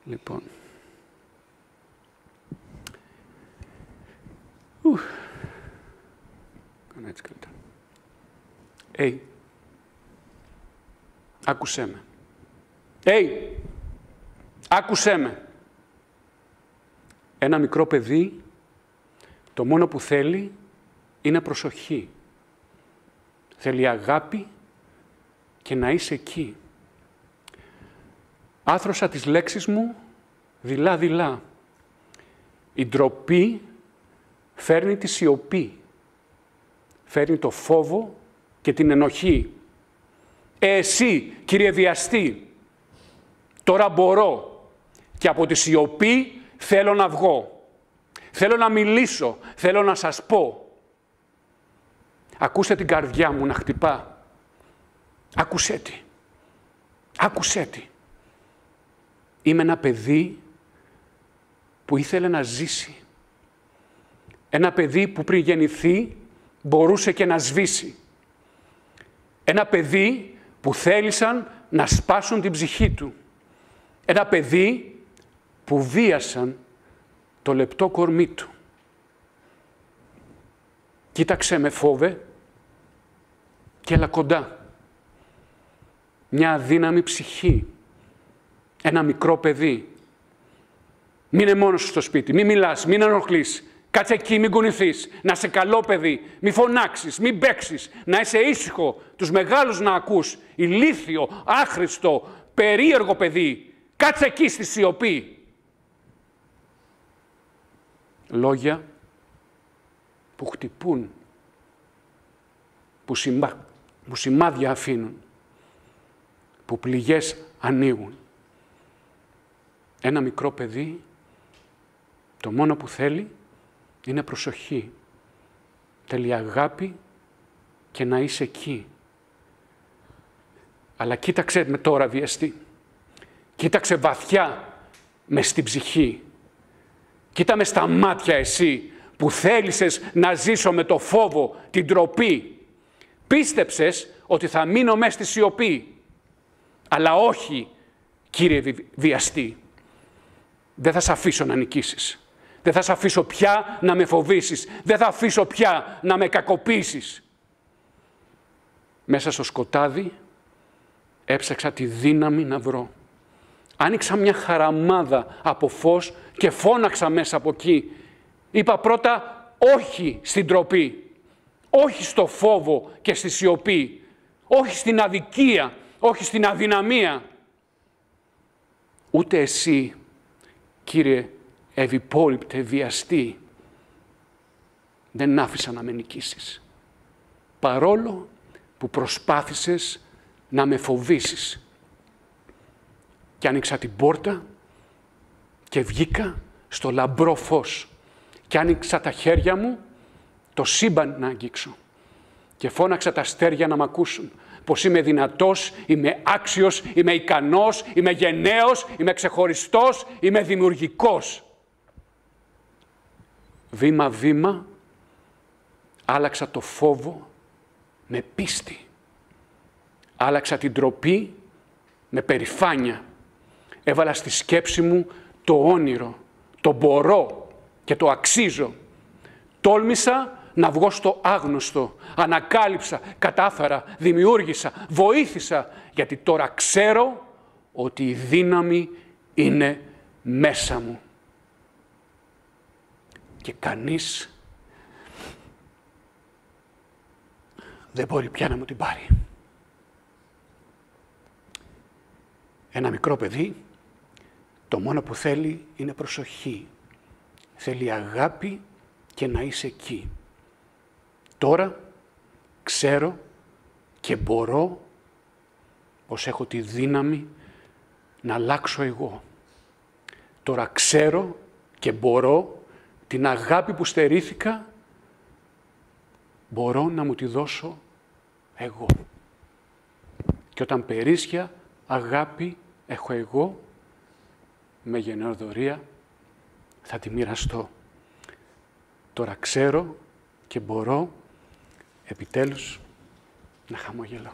Λοιπόν. Κάνω έτσι καλύτερα. Άκουσέ με. Άκουσέ με. Ένα μικρό παιδί, το μόνο που θέλει είναι προσοχή. Θέλει αγάπη και να είσαι εκεί. Άθρωσα τις λέξεις μου δειλά-δειλά. Η ντροπή φέρνει τη σιωπή. Φέρνει το φόβο και την ενοχή. Εσύ, κύριε βιαστή, τώρα μπορώ και από τη σιωπή θέλω να βγω. Θέλω να μιλήσω, θέλω να σας πω. Ακούστε την καρδιά μου να χτυπά. Άκουσέ τη. Άκουσέ τη. Είμαι ένα παιδί που ήθελε να ζήσει. Ένα παιδί που πριν γεννηθεί μπορούσε και να σβήσει. Ένα παιδί που θέλησαν να σπάσουν την ψυχή του. Ένα παιδί που βίασαν το λεπτό κορμί του. Κοίταξε με, φόβε, και έλα κοντά. Μια αδύναμη ψυχή. Ένα μικρό παιδί. Μείνε μόνος σου στο σπίτι, μην μιλάς, μην ενοχλείς. Κάτσε εκεί, μην κουνηθείς. Να είσαι καλό παιδί, μην φωνάξεις, μην παίξεις. Να είσαι ήσυχο, τους μεγάλους να ακούς. Ηλίθιο, άχρηστο, περίεργο παιδί. Κάτσε εκεί στη σιωπή. Λόγια που χτυπούν, που σημάδια αφήνουν, που πληγές ανοίγουν. Ένα μικρό παιδί, το μόνο που θέλει είναι προσοχή. Θέλει αγάπη και να είσαι εκεί. Αλλά κοίταξε με τώρα, βιαστή. Κοίταξε βαθιά μες στην ψυχή. Κοίτα με στα μάτια εσύ που θέλησες να ζήσω με το φόβο, την ντροπή. Πίστεψες ότι θα μείνω μες στη σιωπή. Αλλά όχι, κύριε βιαστή. Δεν θα σε αφήσω να νικήσεις. Δεν θα σε αφήσω πια να με φοβήσεις. Δεν θα αφήσω πια να με κακοποιήσεις. Μέσα στο σκοτάδι έψαξα τη δύναμη να βρω. Άνοιξα μια χαραμάδα από φως και φώναξα μέσα από εκεί. Είπα πρώτα όχι στην ντροπή. Όχι στο φόβο και στη σιωπή. Όχι στην αδικία. Όχι στην αδυναμία. Ούτε εσύ, κύριε ευυπόλοιπτε βιαστή, δεν άφησα να με νικήσεις. Παρόλο που προσπάθησες να με φοβήσεις. Και άνοιξα την πόρτα και βγήκα στο λαμπρό φως. Και άνοιξα τα χέρια μου το σύμπαν να αγγίξω. Και φώναξα τα αστέρια να μ' ακούσουν. Πως είμαι δυνατός, είμαι άξιος, είμαι ικανός, είμαι γενναίος, είμαι ξεχωριστός, είμαι δημιουργικός. Βήμα-βήμα άλλαξα το φόβο με πίστη. Άλλαξα την ντροπή με περηφάνεια. Έβαλα στη σκέψη μου το όνειρο, το μπορώ και το αξίζω. Τόλμησα να βγω στο άγνωστο. Ανακάλυψα, κατάφερα, δημιούργησα, βοήθησα, γιατί τώρα ξέρω ότι η δύναμη είναι μέσα μου. Και κανείς δεν μπορεί πια να μου την πάρει. Ένα μικρό παιδί, το μόνο που θέλει είναι προσοχή. Θέλει αγάπη και να είσαι εκεί. Τώρα ξέρω και μπορώ πως έχω τη δύναμη να αλλάξω εγώ. Τώρα ξέρω και μπορώ την αγάπη που στερήθηκα, μπορώ να μου τη δώσω εγώ. Και όταν περίσσια αγάπη έχω εγώ, με γενναιοδωρία θα τη μοιραστώ. Τώρα ξέρω και μπορώ επιτέλους να χαμογελώ.